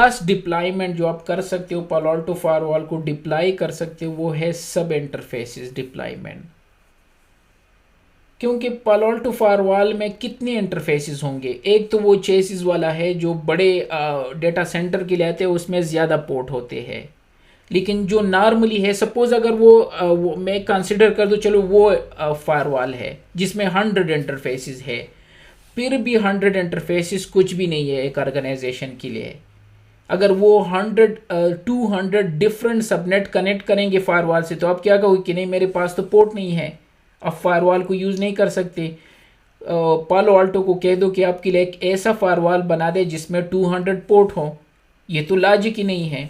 Last deployment जो आप कर सकते हो पालो अल्टो फायरवॉल को डिप्लॉय कर सकते हो वो है सब इंटरफेसेस डिप्लॉयमेंट। क्योंकि पालो अल्टो फायरवॉल में कितने इंटरफेसेस होंगे, एक तो वो चेसिस वाला है जो बड़े डेटा सेंटर के लिए आते हैं, उसमें ज़्यादा पोर्ट होते हैं। लेकिन जो नॉर्मली है, सपोज अगर वो मैं कंसिडर कर दूं, चलो वो फायरवॉल है जिसमें 100 इंटरफेसेस है, फिर भी 100 इंटरफेसेस कुछ भी नहीं है एक ऑर्गेनाइजेशन के लिए। अगर वो 200 डिफरेंट सबनेट कनेक्ट करेंगे फायरवॉल से, तो आप क्या कहोगे कि नहीं मेरे पास तो पोर्ट नहीं है, आप फायरवॉल को यूज़ नहीं कर सकते। पालो अल्टो को कह दो कि आपके लिए एक ऐसा फायरवॉल बना दे जिसमें 200 पोर्ट हो, ये तो लॉजिक ही नहीं है।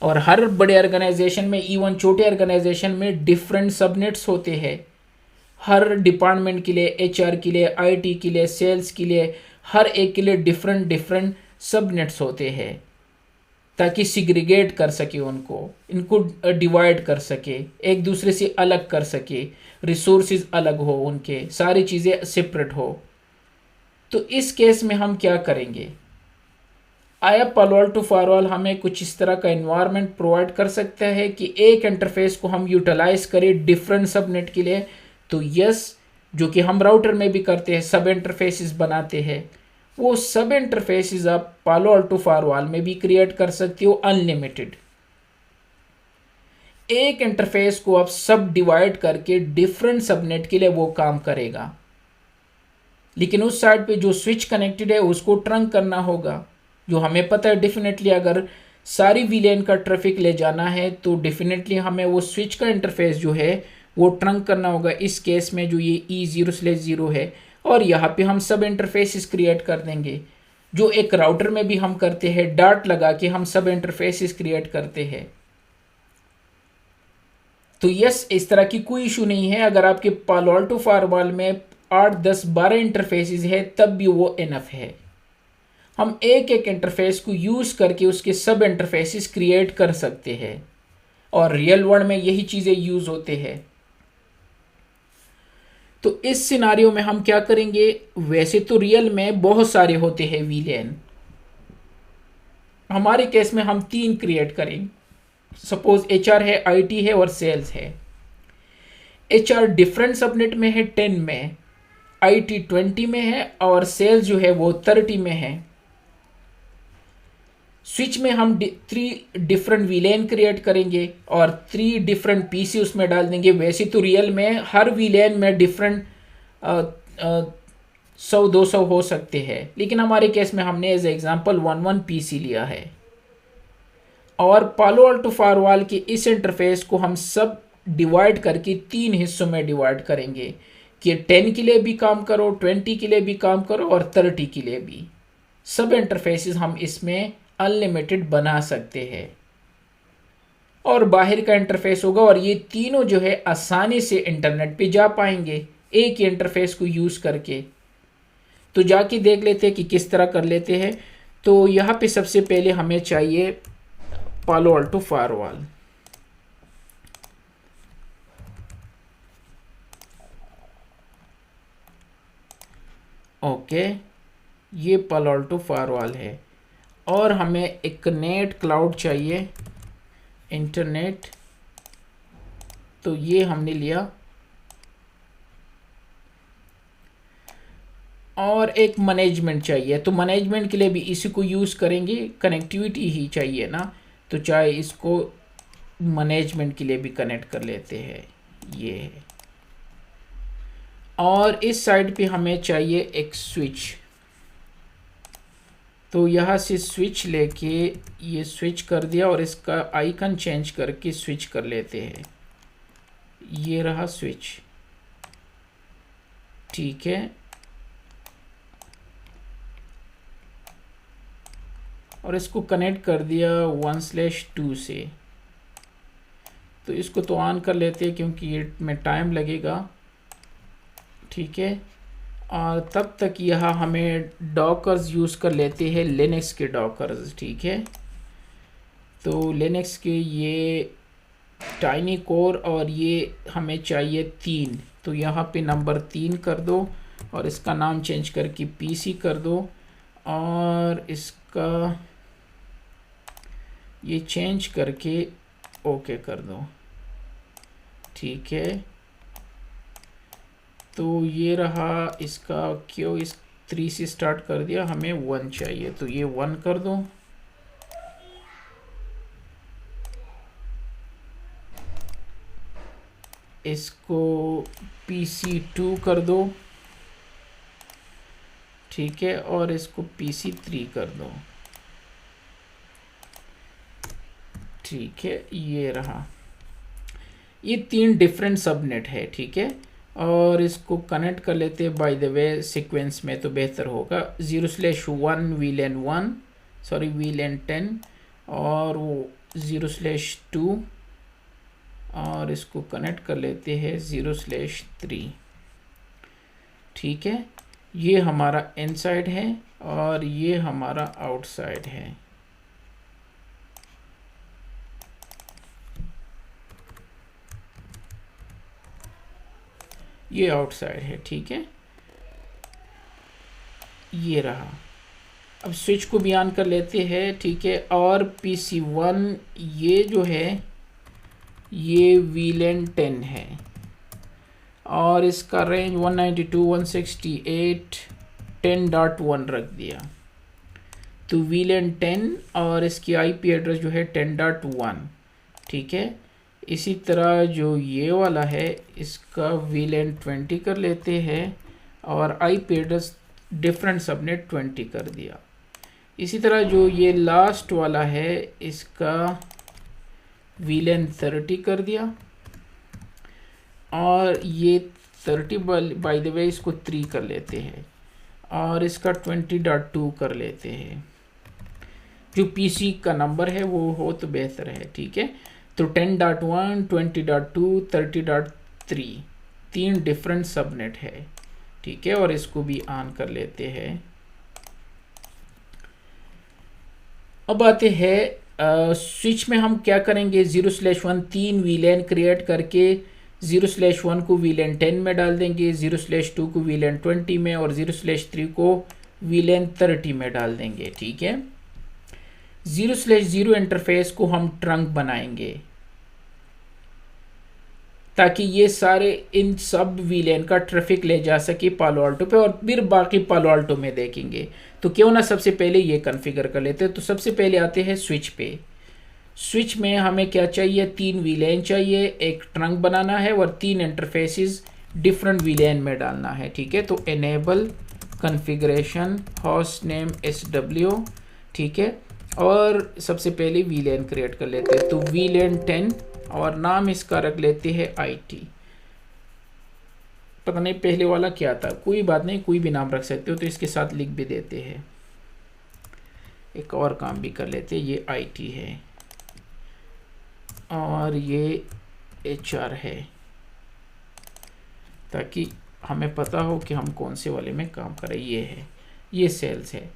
और हर बड़े ऑर्गेनाइजेशन में, इवन छोटे ऑर्गेनाइजेशन में डिफरेंट सबनेट्स होते हैं, हर डिपार्टमेंट के लिए, एचआर के लिए, आईटी के लिए, सेल्स के लिए, हर एक के लिए डिफरेंट डिफरेंट सबनेट्स होते हैं, ताकि सिग्रीगेट कर सके इनको डिवाइड कर सके, एक दूसरे से अलग कर सके, रिसोर्सेज अलग हो उनके, सारी चीज़ें सेपरेट हो। तो इस केस में हम क्या करेंगे, आया पालो अल्टो फायरवॉल हमें कुछ इस तरह का एनवायरनमेंट प्रोवाइड कर सकता है कि एक इंटरफेस को हम यूटिलाइज करें डिफरेंट सबनेट के लिए। तो यस, जो कि हम राउटर में भी करते हैं, सब इंटरफेसेस बनाते हैं, वो सब इंटरफेसेस आप पालो अल्टो फायरवॉल में भी क्रिएट कर सकते हो अनलिमिटेड। एक इंटरफेस को आप सब डिवाइड करके डिफरेंट सबनेट के लिए वो काम करेगा, लेकिन उस साइड पे जो स्विच कनेक्टेड है उसको ट्रंक करना होगा। जो हमें पता है डेफिनेटली अगर सारी वीलेन का ट्रैफिक ले जाना है तो डेफिनेटली हमें वो स्विच का इंटरफेस जो है वो ट्रंक करना होगा। इस केस में जो ये E0/0 है, और यहाँ पे हम सब इंटरफेसेस क्रिएट कर देंगे, जो एक राउटर में भी हम करते हैं, डॉट लगा के हम सब इंटरफेसेस क्रिएट करते हैं। तो यस, इस तरह की कोई इशू नहीं है। अगर आपके पालो अल्टो फायरवॉल में 8, 10, 12 इंटरफेसेस है तब भी वो इनफ है। हम एक एक इंटरफेस को यूज करके उसके सब इंटरफेसेस क्रिएट कर सकते हैं, और रियल वर्ल्ड में यही चीजें यूज होते हैं। तो इस सिनारियो में हम क्या करेंगे, वैसे तो रियल में बहुत सारे होते हैं वीलेन, हमारे केस में हम 3 क्रिएट करेंगे। सपोज एचआर है, आईटी है और सेल्स है। एचआर डिफरेंट सबनेट में है 10 में, आईटी 20 में है, और सेल्स जो है वो 30 में है। स्विच में हम 3 डिफरेंट वीलेन क्रिएट करेंगे और 3 डिफरेंट पीसी उसमें डाल देंगे। वैसे तो रियल में हर वीलेन में डिफरेंट 100-200 हो सकते हैं, लेकिन हमारे केस में हमने एज एग्जांपल 1 पीसी लिया है। और पालो अल्टो फायरवॉल के इस इंटरफेस को हम सब डिवाइड करके 3 हिस्सों में डिवाइड करेंगे कि 10 के लिए भी काम करो, 20 के लिए भी काम करो और 30 के लिए भी। सब इंटरफेसेस हम इसमें अनलिमिटेड बना सकते हैं, और बाहर का इंटरफेस होगा, और ये तीनों जो है आसानी से इंटरनेट पे जा पाएंगे एक ही इंटरफेस को यूज करके। तो जाके देख लेते हैं कि किस तरह कर लेते हैं। तो यहाँ पे सबसे पहले हमें चाहिए पालो अल्टो फायरवॉल। ओके, ये पालो अल्टो फायरवॉल है, और हमें एक नेट क्लाउड चाहिए, इंटरनेट। तो ये हमने लिया, और एक मैनेजमेंट चाहिए। तो मैनेजमेंट के लिए भी इसी को यूज़ करेंगे, कनेक्टिविटी ही चाहिए ना, तो चाहे इसको मैनेजमेंट के लिए भी कनेक्ट कर लेते हैं, ये है। और इस साइड पे हमें चाहिए एक स्विच, तो यहाँ से स्विच लेके ये स्विच कर दिया, और इसका आइकन चेंज करके स्विच कर लेते हैं। ये रहा स्विच, ठीक है। और इसको कनेक्ट कर दिया 1/2 से। तो इसको तो ऑन कर लेते हैं क्योंकि ये में टाइम लगेगा, ठीक है। और तब तक यहाँ हमें डॉकर्स यूज़ कर लेते हैं, लिनक्स के डॉकर्स, ठीक है। तो लिनक्स के ये टाइनी कोर, और ये हमें चाहिए 3, तो यहाँ पे नंबर 3 कर दो, और इसका नाम चेंज करके पीसी कर दो, और इसका ये चेंज करके ओके कर दो, ठीक है। तो ये रहा इसका क्यों, इस 3 से स्टार्ट कर दिया, हमें 1 चाहिए तो ये 1 कर दो। इसको PC2 कर दो, ठीक है, और इसको PC3 कर दो, ठीक है। ये रहा, ये 3 डिफरेंट सबनेट है, ठीक है। और इसको कनेक्ट कर लेते हैं बाय द वे सीक्वेंस में तो बेहतर होगा। 0/1 VLAN 1, सॉरी VLAN 10, और वो 0/2, और इसको कनेक्ट कर लेते हैं 0/3, ठीक है। ये हमारा इनसाइड है और ये हमारा आउटसाइड है। ये आउटसाइड है, ठीक है। ये रहा, अब स्विच को भी ऑन कर लेते हैं, ठीक है। और PC1 ये जो है ये VLAN 10 है और इसका रेंज 192.168.10.1 रख दिया। तो VLAN 10 और इसकी IP एड्रेस जो है 10.1, ठीक है। इसी तरह जो ये वाला है इसका VLAN 20 कर लेते हैं और IP एड्रेस डिफरेंट सबनेट 20 कर दिया। इसी तरह जो ये लास्ट वाला है इसका VLAN 30 कर दिया और ये 30 बाय द वे इसको 3 कर लेते हैं और इसका 20.2 कर लेते हैं। जो PC का नंबर है वो हो तो बेहतर है, ठीक है। तो 10.1, 20.2, 30.3 3 डिफरेंट सबनेट है, ठीक है। और इसको भी ऑन कर लेते हैं। अब आते हैं स्विच में हम क्या करेंगे, 0/1 3 VLAN क्रिएट करके 0/1 को VLAN 10 में डाल देंगे, 0/2 को VLAN 20 में और 0/3 को VLAN 30 में डाल देंगे, ठीक है। 0/0 इंटरफेस को हम ट्रंक बनाएंगे ताकि ये सारे इन सब VLAN का ट्रैफिक ले जा सके पालो अल्टो पे और फिर बाकी पालो अल्टो में देखेंगे। तो क्यों ना सबसे पहले ये कॉन्फ़िगर कर लेते हैं। तो सबसे पहले आते हैं स्विच पे। स्विच में हमें क्या चाहिए, 3 VLAN चाहिए, एक ट्रंक बनाना है और 3 इंटरफेसेस डिफरेंट VLAN में डालना है, ठीक है। तो enable configuration host name SW, ठीक है। और सबसे पहले VLAN क्रिएट कर लेते हैं। तो VLAN 10 और नाम इसका रख लेते हैं IT। पता नहीं पहले वाला क्या था, कोई बात नहीं, कोई भी नाम रख सकते हो। तो इसके साथ लिख भी देते हैं। एक और काम भी कर लेते हैं, ये IT है और ये HR है ताकि हमें पता हो कि हम कौन से वाले में काम करें। ये है, ये सेल्स है।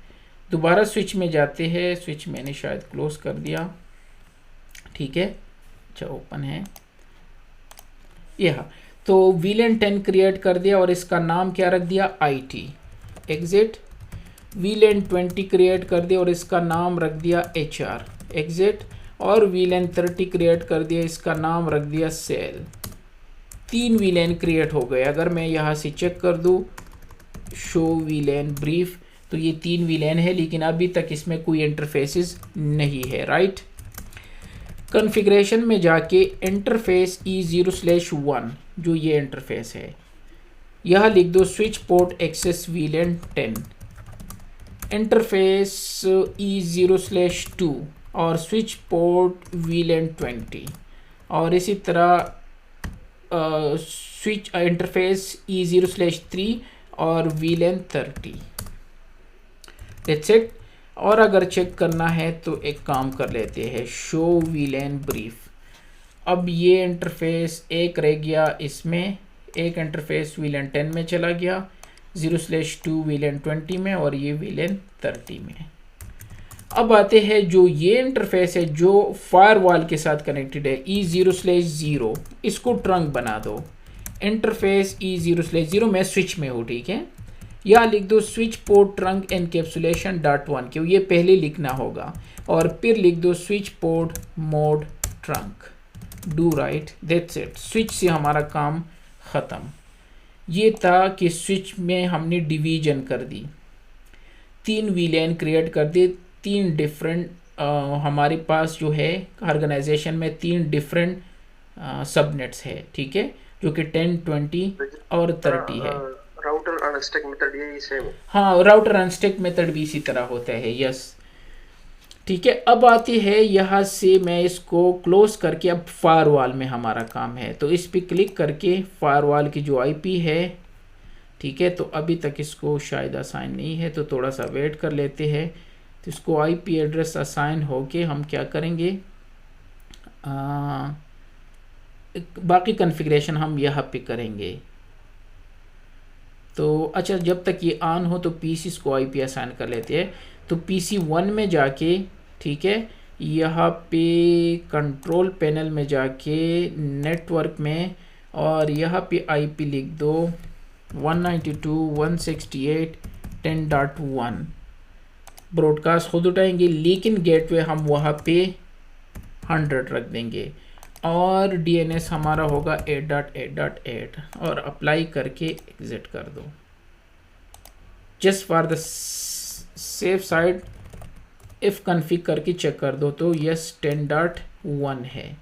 दोबारा स्विच में जाते हैं। स्विच मैंने शायद क्लोज कर दिया, ठीक है। अच्छा ओपन है यह। तो VLAN 10 क्रिएट कर दिया और इसका नाम क्या रख दिया, IT। एग्जिट। VLAN 20 क्रिएट कर दिया और इसका नाम रख दिया HR। एग्जिट। और VLAN 30 क्रिएट कर दिया, इसका नाम रख दिया सेल। 3 VLAN क्रिएट हो गए। अगर मैं यहाँ से चेक कर दूँ शो VLAN ब्रीफ, तो ये 3 VLAN है लेकिन अभी तक इसमें कोई इंटरफेसेस नहीं है, राइट। कॉन्फ़िगरेशन में जाके इंटरफेस E0/1 जो ये इंटरफेस है, यह लिख दो switch port access VLAN 10, interface E0/2 और स्विच पोर्ट VLAN 20 और इसी तरह स्विच इंटरफेस E0/3 और VLAN 30। That's it. और अगर चेक करना है तो एक काम कर लेते हैं, शो VLAN ब्रीफ। अब ये इंटरफेस एक रह गया, इसमें एक इंटरफेस VLAN 10 में चला गया, 0/2 VLAN 20 में और ये VLAN 30 में। अब आते हैं जो ये इंटरफेस है जो फायरवॉल के साथ कनेक्टेड है, E0/0, इसको ट्रंक बना दो। इंटरफेस E0/0 मैं स्विच में हूँ, ठीक है। या लिख दो switch port trunk encapsulation dot one, क्यों ये पहले लिखना होगा, और फिर लिख दो switch port mode trunk, do right, that's it. Switch से हमारा काम ख़त्म। ये था कि स्विच में हमने डिवीजन कर दी, 3 वीलैन क्रिएट कर दी, 3 डिफरेंट हमारे पास जो है ऑर्गेनाइजेशन में 3 डिफरेंट सबनेट्स है, ठीक है, जो कि 10, 20 और 30 है। राउटर अनस्टैक मेथड ये सेम है। हाँ, राउटर अनस्टैक मेथड भी इसी तरह होता है, यस, ठीक है। अब आती है यहाँ से, मैं इसको क्लोज करके अब फायरवॉल में हमारा काम है, तो इस पर क्लिक करके फायरवॉल की जो आईपी है, ठीक है, तो अभी तक इसको शायद असाइन नहीं है, तो थोड़ा सा वेट कर लेते हैं। तो इसको आईपी एड्रेस असाइन होके हम क्या करेंगे, बाकी कॉन्फ़िगरेशन हम यहाँ पे करेंगे। तो अच्छा, जब तक ये ऑन हो तो पीसी को आईपी असाइन कर लेते हैं। तो पीसी 1 में जाके, ठीक है, यहाँ पे कंट्रोल पैनल में जाके नेटवर्क में, और यहाँ पे आईपी लिख दो 192.168.10.1। ब्रॉडकास्ट खुद उठाएंगे, लेकिन गेटवे हम वहाँ पे 100 रख देंगे, और डीएनएस हमारा होगा 8.8.8, और अप्लाई करके एग्जिट कर दो। Just for the safe side if config करके चेक कर दो, तो यस 10.1 है,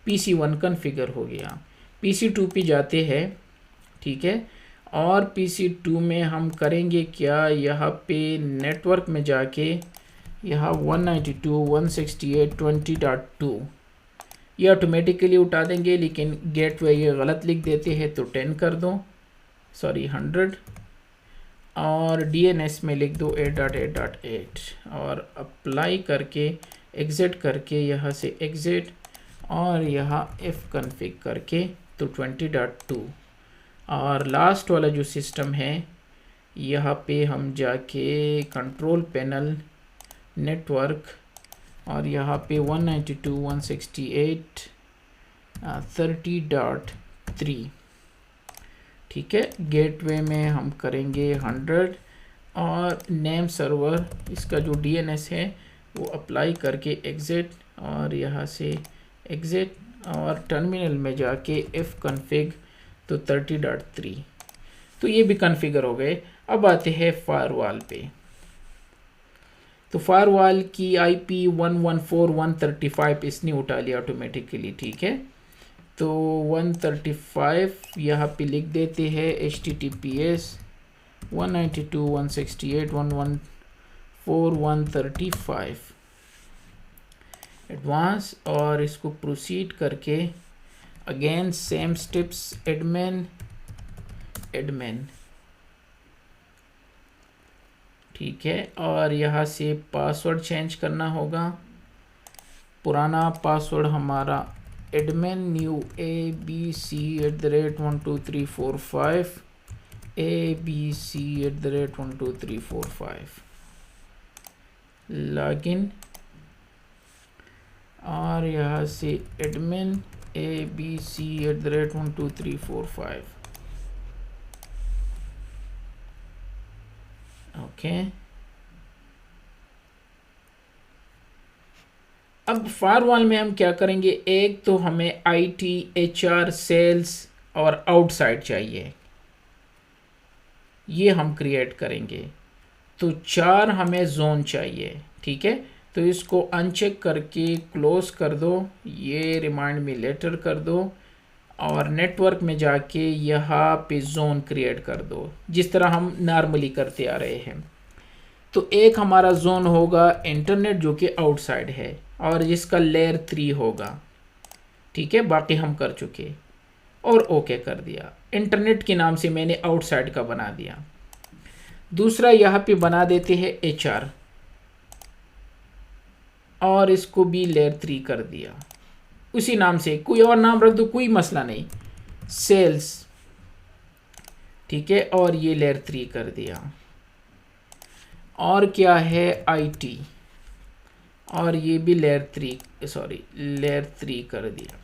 पीसी 1 कन्फिगर हो गया। पीसी 2 पे जाते हैं, ठीक है, और पीसी 2 में हम करेंगे क्या, यहाँ पे नेटवर्क में जाके यहाँ 192.168.20.2 ये ऑटोमेटिकली उठा देंगे, लेकिन गेटवे ये गलत लिख देते हैं, तो 10 कर दो, सॉरी 100, और डीएनएस में लिख दो 8.8.8, और अप्लाई करके एग्जिट करके यहाँ से एग्जिट, और यहाँ इफ कन्फिग करके तो 20.2, और लास्ट वाला जो सिस्टम है यहाँ पे हम जाके कंट्रोल पैनल नेटवर्क, और यहाँ पे 192.168.30.3, ठीक है, गेटवे में हम करेंगे 100, और नेम सर्वर इसका जो डीएनएस है वो अप्लाई करके एग्जिट, और यहाँ से एग्जिट, और टर्मिनल में जाके इफ कन्फिग तो 30.3। तो ये भी कन्फिगर हो गए। अब आते हैं फायरवॉल पे। तो फायरवॉल की आईपी 114.135 इसने उठा लिया ऑटोमेटिकली, ठीक है। तो 135 यहाँ पे लिख देते हैं HTTPS 192.168.114.135 एडवांस, और इसको प्रोसीड करके अगेन सेम स्टेप्स, एडमिन, ठीक है, और यहाँ से पासवर्ड चेंज करना होगा। पुराना पासवर्ड हमारा admin new abc@12345 abc@12345 login, और यहाँ से एडमिन abc@12345, ओके। अब फायरवॉल में हम क्या करेंगे, एक तो हमें आईटी, एचआर, सेल्स और आउटसाइड चाहिए, ये हम क्रिएट करेंगे। तो 4 हमें जोन चाहिए, ठीक है, तो इसको अनचेक करके क्लोज कर दो, ये रिमाइंड मी लेटर कर दो, और नेटवर्क में जाके यहाँ पे जोन क्रिएट कर दो, जिस तरह हम नॉर्मली करते आ रहे हैं। तो एक हमारा जोन होगा इंटरनेट, जो कि आउटसाइड है, और जिसका लेयर 3 होगा, ठीक है, बाकी हम कर चुके, और ओके कर दिया। इंटरनेट के नाम से मैंने आउटसाइड का बना दिया। दूसरा यहाँ पे बना देते हैं एचआर, और इसको भी लेयर 3 कर दिया, उसी नाम से, कोई और नाम रख दो, कोई मसला नहीं, सेल्स, ठीक है, और ये लेयर 3 कर दिया। और क्या है, आईटी, और ये भी लेयर 3 कर दिया।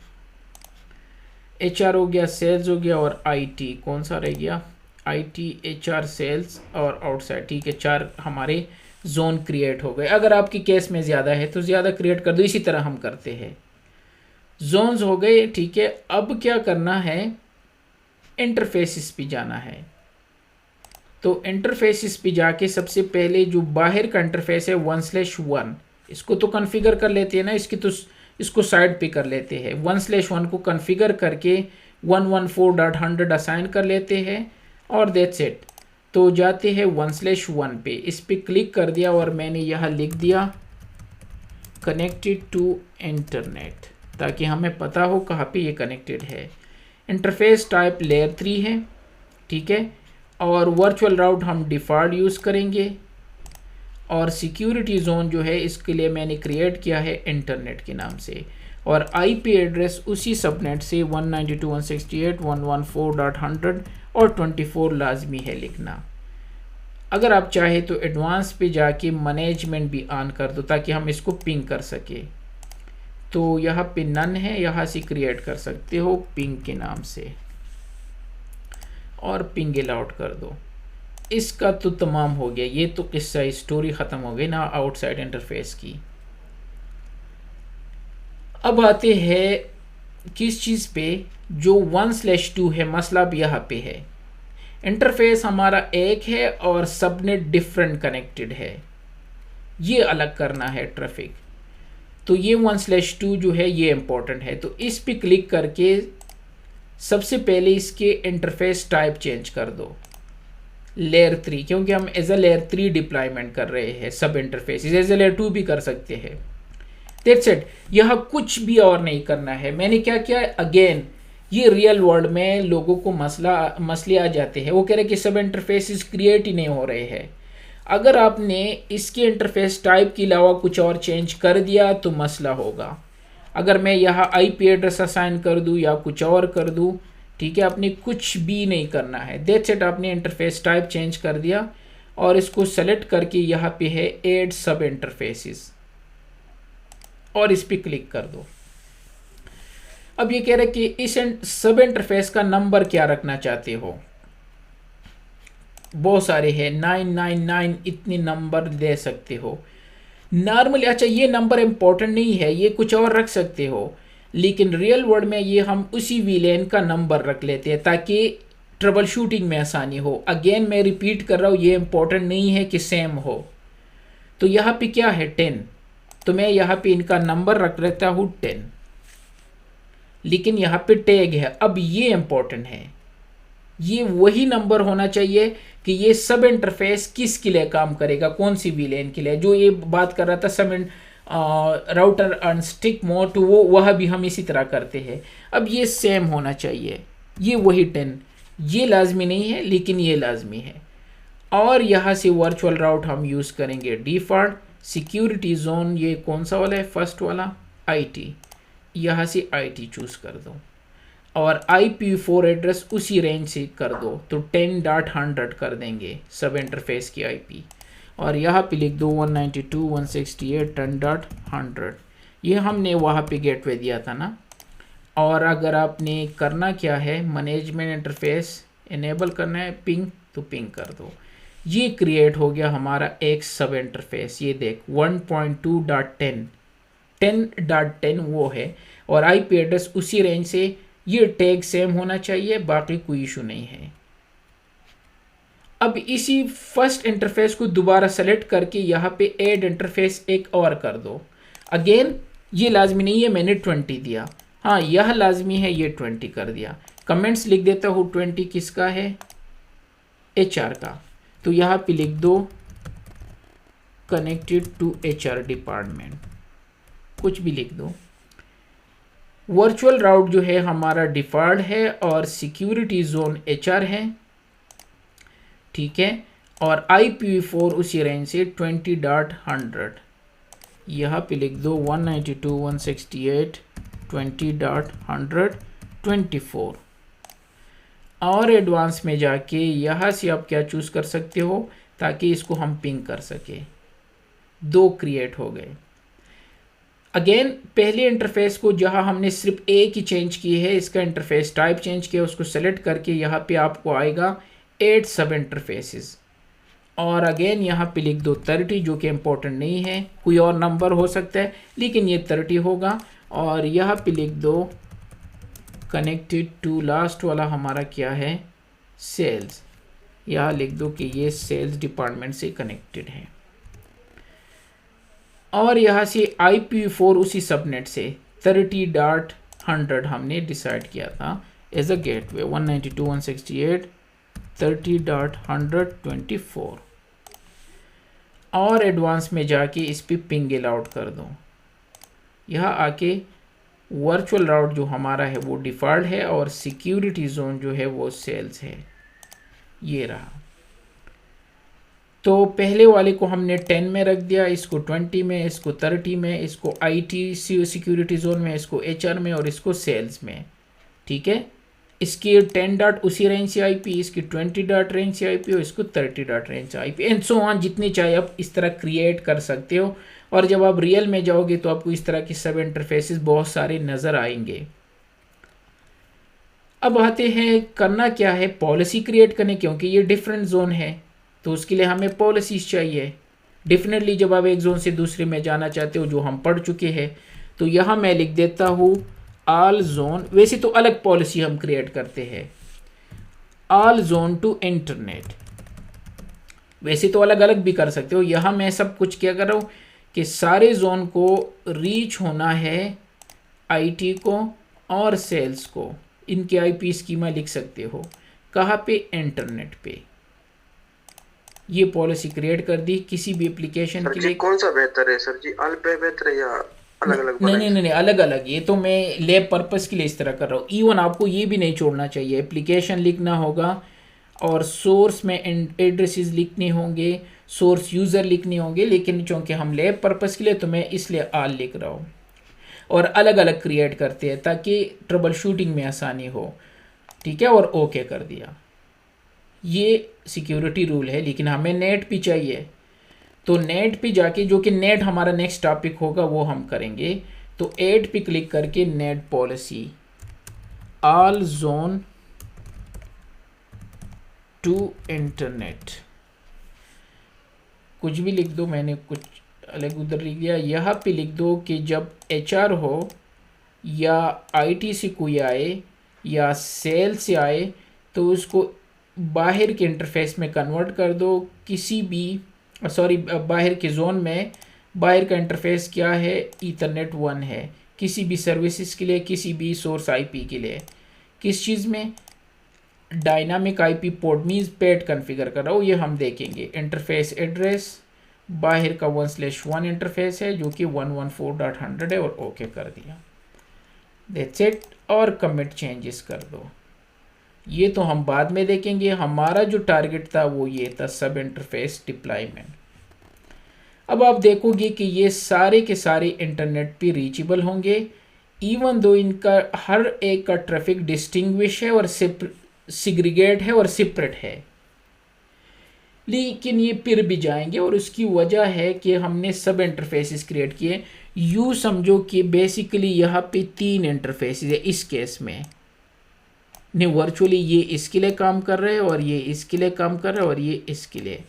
एचआर हो गया, सेल्स हो गया, और आईटी कौन सा रह गया, IT HR सेल्स और आउटसाइड, ठीक है, 4 हमारे जोन क्रिएट हो गए। अगर आपकी केस में ज़्यादा है तो ज़्यादा क्रिएट कर दो, इसी तरह हम करते हैं। जोन्स हो गए, ठीक है। अब क्या करना है, इंटरफेसिस पे जाना है। तो इंटरफेसिस पे जाके सबसे पहले जो बाहर का इंटरफेस है 1/1, इसको तो कॉन्फ़िगर कर लेते हैं ना, इसको साइड पे कर लेते हैं। 1/1 को कॉन्फ़िगर करके 114.100 असाइन कर लेते हैं और दैट्स इट। तो जाते हैं 1/1 पे, इस पे क्लिक कर दिया और मैंने यहाँ लिख दिया कनेक्टेड टू इंटरनेट, ताकि हमें पता हो कहाँ पे ये कनेक्टेड है। इंटरफेस टाइप लेयर 3 है, ठीक है। और वर्चुअल राउट हम डिफ़ॉल्ट यूज़ करेंगे और सिक्योरिटी जोन जो है इसके लिए मैंने क्रिएट किया है इंटरनेट के नाम से। और आईपी एड्रेस उसी सबनेट से 192.168.114.100 और 24 लाजमी है लिखना। अगर आप चाहे तो एडवांस पे जाके मैनेजमेंट भी ऑन कर दो ताकि हम इसको पिंग कर सके। तो यहाँ पे नन है, यहाँ से क्रिएट कर सकते हो पिंग के नाम से और पिंग अलाउट कर दो। इसका तो तमाम हो गया, ये तो किस्सा स्टोरी ख़त्म हो गई ना आउटसाइड इंटरफेस की। अब आते हैं किस चीज़ पे, जो 1/2 है, मसला भी यहाँ पे है। इंटरफेस हमारा एक है और सबनेट डिफरेंट कनेक्टेड है, ये अलग करना है ट्रैफिक। तो ये 1/2 जो है ये इम्पोर्टेंट है। तो इस पे क्लिक करके सबसे पहले इसके इंटरफेस टाइप चेंज कर दो लेयर 3, क्योंकि हम एज अ लेयर 3 डिप्लॉयमेंट कर रहे हैं। सब इंटरफेस एज अ लेयर 2 भी कर सकते हैं। दैट्स इट, यह कुछ भी और नहीं करना है। मैंने क्या किया, अगेन ये रियल वर्ल्ड में लोगों को मसले आ जाते हैं, वो कह रहे हैं कि सब इंटरफेसेस क्रिएट ही नहीं हो रहे हैं। अगर आपने इसके इंटरफेस टाइप के अलावा कुछ और चेंज कर दिया तो मसला होगा। अगर मैं यहाँ आईपी एड्रेस असाइन कर दूँ या कुछ और कर दूँ, ठीक है, आपने कुछ भी नहीं करना है। दैट्स इट, आपने इंटरफेस टाइप चेंज कर दिया और इसको सेलेक्ट करके यहाँ पे है ऐड सब इंटरफेसेस और इस पर क्लिक कर दो। अब ये कह रहे कि इस सब इंटरफेस का नंबर क्या रखना चाहते हो। बहुत सारे हैं, 999 इतने नंबर दे सकते हो नॉर्मली। अच्छा, ये नंबर इंपॉर्टेंट नहीं है, ये कुछ और रख सकते हो, लेकिन रियल वर्ल्ड में ये हम उसी वीलेन का नंबर रख लेते हैं ताकि ट्रबल शूटिंग में आसानी हो। अगेन मैं रिपीट कर रहा हूँ, ये इंपॉर्टेंट नहीं है कि सेम हो। तो यहाँ पे क्या है 10, तो मैं यहाँ पे इनका नंबर रख लेता हूँ 10, लेकिन यहाँ पे टैग है। अब ये इंपॉर्टेंट है, ये वही नंबर होना चाहिए कि ये सब इंटरफेस किसके लिए काम करेगा, कौन सी वीलेन के लिए। जो ये बात कर रहा था सब राउटर अनस्टिक मोड, तो वो वह भी हम इसी तरह करते हैं। अब ये सेम होना चाहिए, ये वही 10, ये लाजमी नहीं है लेकिन ये लाजमी है। और यहाँ से वर्चुअल राउट हम यूज़ करेंगे डिफ़ॉल्ट। सिक्योरिटी जोन ये कौन सा वाला है, फर्स्ट वाला IT, यहाँ से IT चूज़ कर दो और IPv4 एड्रेस उसी रेंज से कर दो, तो 10.100 कर देंगे सब इंटरफेस की IP। और यहाँ पे लिख दो 192.168.10.100, ये हमने वहाँ पे गेटवे दिया था ना। और अगर आपने करना क्या है, मैनेजमेंट इंटरफेस इनेबल करना है पिंग, तो पिंग कर दो। ये क्रिएट हो गया हमारा एक सब इंटरफेस। ये देख 1.2.10 10.10 वो है और IP एड्रेस उसी रेंज से। ये टैग सेम होना चाहिए, बाकी कोई इशू नहीं है। अब इसी फर्स्ट इंटरफेस को दोबारा सेलेक्ट करके यहाँ पे ऐड इंटरफेस एक और कर दो। अगेन ये लाजमी नहीं है, मैंने 20 दिया, हाँ यह लाजमी है, ये 20 कर दिया। कमेंट्स लिख देता हूँ 20 किसका है, HR का। तो यहाँ पे लिख दो कनेक्टेड टू HR डिपार्टमेंट, कुछ भी लिख दो। वर्चुअल राउट जो है हमारा डिफ़ॉल्ट है और सिक्योरिटी जोन HR है, ठीक है। और IPv4 उसी रेंज से 20.100, यहाँ पे लिख दो 192.168.20.124। और एडवांस में जाके यहाँ से आप क्या चूज़ कर सकते हो ताकि इसको हम पिंग कर सके। 2 क्रिएट हो गए। अगेन पहले इंटरफेस को जहाँ हमने सिर्फ एक ही चेंज की है, इसका इंटरफेस टाइप चेंज किया, उसको सेलेक्ट करके यहाँ पे आपको आएगा 8 सब इंटरफेसेस। और अगेन यहाँ पे लिख दो 30, जो कि इम्पोर्टेंट नहीं है, कोई और नंबर हो सकता है लेकिन ये 30 होगा। और यहाँ पे लिख दो कनेक्टेड टू, लास्ट वाला हमारा क्या है, सेल्स। यहाँ लिख दो कि ये सेल्स डिपार्टमेंट से कनेक्टेड है। और यहाँ से IPv4 उसी सबनेट से 30.100 हमने डिसाइड किया था एज अ गेटवे, 192.168.30.124। और एडवांस में जाके इस पे पिंग अलाउड कर दो। यहाँ आके वर्चुअल राउट जो हमारा है वो डिफ़ॉल्ट है और सिक्योरिटी जोन जो है वो सेल्स है, ये रहा। तो पहले वाले को हमने 10 में रख दिया, इसको 20 में, इसको 30 में, इसको IT सिक्योरिटी जोन में, इसको HR में और इसको सेल्स में। ठीक है, इसकी 10 डॉट उसी रेंज से IP, इसकी 20 डॉट रेंज से IP और इसको 30 डॉट रेंज से IP एंड सो ऑन, जितनी चाहे आप इस तरह क्रिएट कर सकते हो। और जब आप रियल में जाओगे तो आपको इस तरह की सब इंटरफेसेस बहुत सारे नज़र आएंगे। अब आते हैं करना क्या है, पॉलिसी क्रिएट करने, क्योंकि ये डिफरेंट जोन है तो उसके लिए हमें पॉलिसीज चाहिए। डेफिनेटली जब आप एक जोन से दूसरे में जाना चाहते हो, जो हम पढ़ चुके हैं, तो यहाँ मैं लिख देता हूँ ऑल जोन। वैसे तो अलग पॉलिसी हम क्रिएट करते हैं, ऑल जोन टू इंटरनेट। वैसे तो अलग अलग भी कर सकते हो, यहाँ मैं सब कुछ क्या कर रहा हूँ कि सारे जोन को रीच होना है, IT को और सेल्स को। इनके IP स्कीमा लिख सकते हो कहाँ पे, इंटरनेट पे। ये पॉलिसी क्रिएट कर दी किसी भी एप्लीकेशन के लिए। कौन सा बेहतर है सर जी, अल पे बेहतर है या अलग अलग? नहीं, अलग अलग। ये तो मैं लैब पर्पस के लिए इस तरह कर रहा हूँ। इवन आपको ये भी नहीं छोड़ना चाहिए, एप्लीकेशन लिखना होगा और सोर्स में एड्रेसेस लिखने होंगे, सोर्स यूज़र लिखने होंगे, लेकिन चूँकि हम लैब पर्पस के लिए तो मैं इसलिए ऑल लिख रहा हूँ। और अलग अलग क्रिएट करते हैं ताकि ट्रबल शूटिंग में आसानी हो। ठीक है, और ओके कर दिया। ये सिक्योरिटी रूल है, लेकिन हमें नेट भी चाहिए। तो नेट पे जाके, जो कि नेट हमारा नेक्स्ट टॉपिक होगा वो हम करेंगे, तो ऐड पे क्लिक करके net policy all zone to internet, कुछ भी लिख दो, मैंने कुछ अलग उधर लिख दिया। यहाँ पे लिख दो कि जब HR हो या IT से कोई आए या सेल से आए तो उसको बाहर के इंटरफेस में कन्वर्ट कर दो। किसी भी बाहर के जोन में बाहर का इंटरफेस क्या है, ईथरनेट 1 है, किसी भी सर्विसेज के लिए, किसी भी सोर्स IP के लिए। किस चीज़ में, dynamic IP port means paid configure कर रहा हूँ, ये हम देखेंगे। इंटरफेस एड्रेस बाहर का 1/1 इंटरफेस है जो कि 114.100 है, और ओके कर दिया, दैट्स इट। और कमिट चेंजेस कर दो। ये तो हम बाद में देखेंगे, हमारा जो टारगेट था वो ये था, सब इंटरफेस डिप्लॉयमेंट। अब आप देखोगे कि ये सारे के सारे इंटरनेट पे रीचेबल होंगे, इवन दो इनका हर एक का ट्रैफिक डिस्टिंग्विश है और सिग्रीगेट है और सेपरेट है, लेकिन ये फिर भी जाएंगे। और उसकी वजह है कि हमने सब इंटरफेसेस क्रिएट किए। यूँ समझो कि बेसिकली यहाँ पे 3 इंटरफेसेस है इस केस में। नहीं, वर्चुअली ये इसके लिए काम कर रहे हैं और ये इसके लिए काम कर रहे हैं और ये इसके लिए।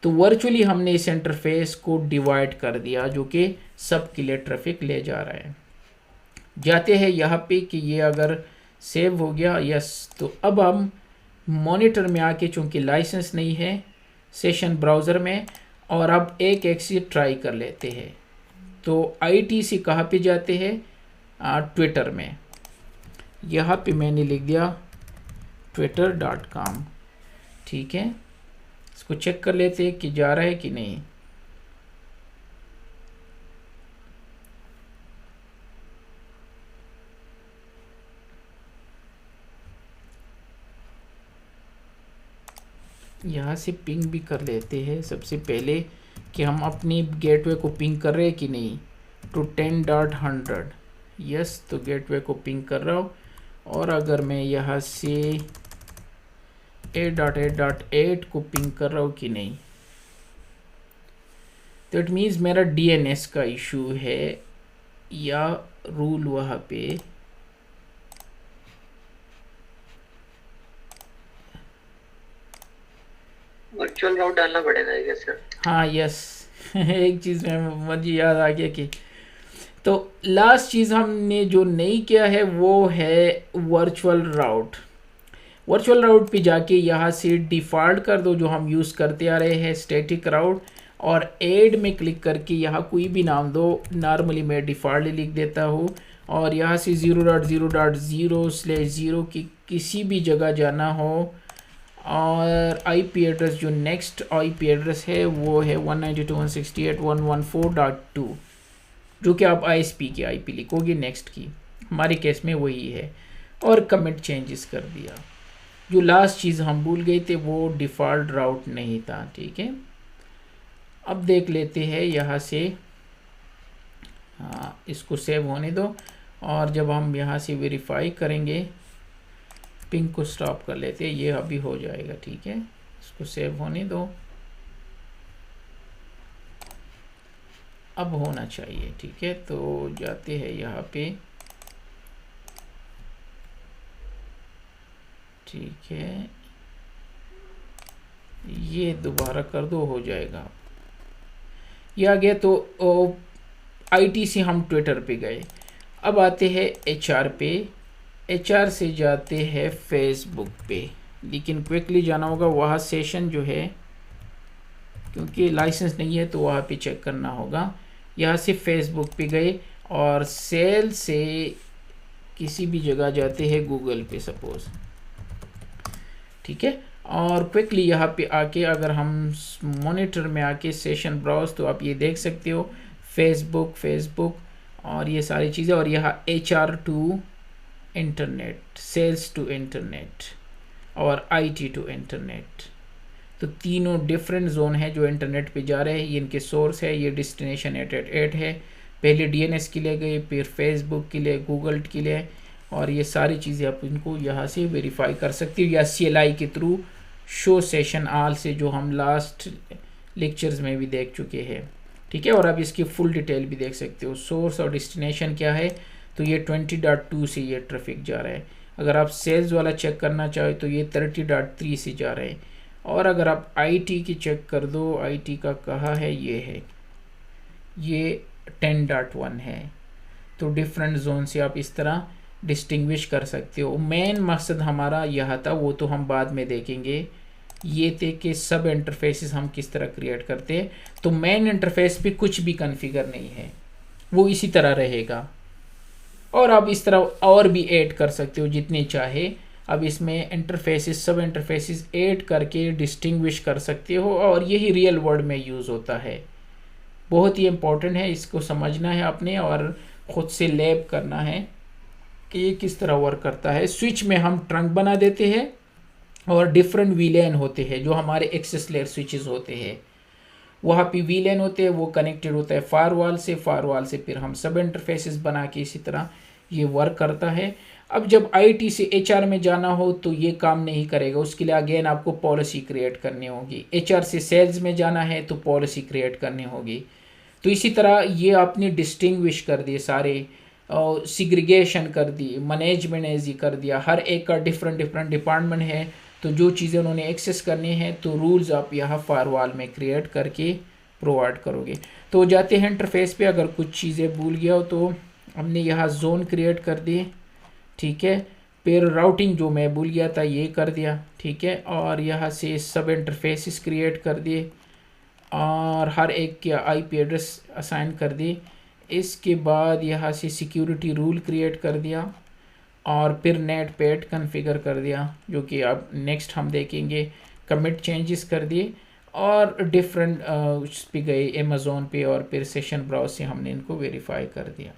तो वर्चुअली हमने इस इंटरफेस को डिवाइड कर दिया जो कि सब के लिए ट्रैफिक ले जा रहा है। जाते हैं यहाँ पे कि ये अगर सेव हो गया, यस, तो अब हम मॉनिटर में आके, चूँकि लाइसेंस नहीं है सेशन ब्राउज़र में, और अब एक से ट्राई कर लेते हैं। तो IT से कहाँ पे जाते हैं, ट्विटर में। यहाँ पे मैंने लिख दिया twitter.com। ठीक है, इसको चेक कर लेते हैं कि जा रहा है कि नहीं। यहाँ से पिंग भी कर लेते हैं सबसे पहले कि हम अपनी गेटवे को पिंग कर रहे हैं कि नहीं। टू 10.100, यस, तो गेटवे को पिंग कर रहा हूँ। और अगर मैं यहाँ से 8.8.8 को पिंग कर रहा हूँ कि नहीं, तो इट मीन्स मेरा DNS का इशू है या रूल वहाँ पे। वर्चुअल राउट डालना पड़ेगा आई गेस सर। हाँ यस एक चीज़ में मुझे याद आ गया कि तो लास्ट चीज़ हमने जो नहीं किया है वो है वर्चुअल राउट। वर्चुअल राउट पे जाके यहाँ से डिफ़ॉल्ट कर दो जो हम यूज़ करते आ रहे हैं स्टैटिक राउट, और ऐड में क्लिक करके यहाँ कोई भी नाम दो। नॉर्मली मैं डिफ़ॉल्ट लिख देता हूँ, और यहाँ से 0.0.0/0 की किसी भी जगह जाना हो, और आईपी एड्रेस जो नेक्स्ट आईपी एड्रेस है वो है 192.168.114.2, जो कि आप आईएसपी की आईपी लिखोगे नेक्स्ट की, हमारे केस में वही है, और कमिट चेंजेस कर दिया। जो लास्ट चीज़ हम भूल गए थे वो डिफ़ॉल्ट राउट नहीं था, ठीक है। अब देख लेते हैं यहाँ से, हाँ इसको सेव होने दो, और जब हम यहाँ से वेरीफाई करेंगे, पिंग को स्टॉप कर लेते हैं, ये अभी हो जाएगा, ठीक है। इसको सेव होने दो, अब होना चाहिए, ठीक है। तो जाते हैं यहाँ पे, ठीक है, ये दोबारा कर दो, हो जाएगा। ये आ गया। तो आईटी से हम ट्विटर पे गए, अब आते हैं एचआर पे। एचआर से जाते हैं फेसबुक पे, लेकिन क्विकली जाना होगा, वहाँ सेशन जो है क्योंकि लाइसेंस नहीं है तो वहाँ पे चेक करना होगा। यहाँ से फेसबुक पे गए, और सेल से किसी भी जगह जाते हैं गूगल पे सपोज, ठीक है। और क्विकली यहाँ पे आके अगर हम मॉनिटर में आके सेशन ब्राउज, तो आप ये देख सकते हो फेसबुक और ये सारी चीज़ें, और यहाँ HR to internet, sales to internet, और IT टू इंटरनेट। तो तीनों डिफरेंट जोन है जो इंटरनेट पे जा रहे हैं। ये इनके सोर्स है, ये डेस्टिनेशन 888 है। पहले DNS के लिए गए, फिर फेसबुक के लिए, गूगल के लिए, और ये सारी चीज़ें आप इनको यहाँ से वेरीफाई कर सकते हो, या CLI के थ्रू शो सेशन आल से, जो हम लास्ट लेक्चर्स में भी देख चुके हैं, ठीक है। और आप इसकी फुल डिटेल भी देख सकते हो। सोर्स और डेस्टिनेशन क्या है, तो ये 20.2 से ये ट्रैफिक जा रहा है। अगर आप सेल्स वाला चेक करना चाहो तो ये 30.3 से जा रहे हैं। और अगर आप IT की चेक कर दो, IT का कहाँ है, ये है, ये 10.1 है। तो डिफरेंट जोन से आप इस तरह डिस्टिंग्विश कर सकते हो। मेन मकसद हमारा यह था, वो तो हम बाद में देखेंगे, ये थे कि सब इंटरफेसेस हम किस तरह क्रिएट करते हैं। तो मेन इंटरफेस पे कुछ भी कॉन्फ़िगर नहीं है, वो इसी तरह रहेगा, और आप इस तरह और भी ऐड कर सकते हो जितने चाहे। अब इसमें इंटरफेसेस, सब इंटरफेसेस ऐड करके डिस्टिंग्विश कर सकते हो, और यही रियल वर्ल्ड में यूज़ होता है। बहुत ही इम्पोर्टेंट है, इसको समझना है आपने, और ख़ुद से लैब करना है कि ये किस तरह वर्क करता है। स्विच में हम ट्रंक बना देते हैं, और डिफरेंट VLAN होते हैं जो हमारे एक्सेस लेयर स्विचेस होते हैं। वहाँ पे VLAN होते हैं, वो कनेक्टेड होता है फायरवॉल से फिर हम सब इंटरफेसेस बना के इसी तरह ये वर्क करता है। अब जब IT से HR में जाना हो तो ये काम नहीं करेगा, उसके लिए अगेन आपको पॉलिसी क्रिएट करनी होगी। HR से सेल्स में जाना है तो पॉलिसी क्रिएट करनी होगी। तो इसी तरह ये आपने डिस्टिंग्विश कर दिए सारे, और सिग्रीगेशन कर दी, मैनेजमेंट एजी कर दिया, हर एक का डिफरेंट डिपार्टमेंट है, तो जो चीज़ें उन्होंने एक्सेस करनी है तो रूल्स आप यहाँ फायरवॉल में क्रिएट करके प्रोवाइड करोगे। तो जाते हैं इंटरफेस पे, अगर कुछ चीज़ें भूल गया हो तो हमने यहाँ जोन क्रिएट कर दिए, ठीक है। फिर राउटिंग जो मैं भूल गया था ये कर दिया, ठीक है। और यहाँ से सब इंटरफेसेस क्रिएट कर दिए, और हर एक के IP एड्रेस असाइन कर दी। इसके बाद यहाँ से सिक्योरिटी रूल क्रिएट कर दिया, और फिर नेट पेड कॉन्फ़िगर कर दिया, जो कि अब नेक्स्ट हम देखेंगे। कमिट चेंजेस कर दिए, और डिफरेंट उस पे गए अमेज़ोन पे, और फिर सेशन ब्राउज से हमने इनको वेरीफाई कर दिया।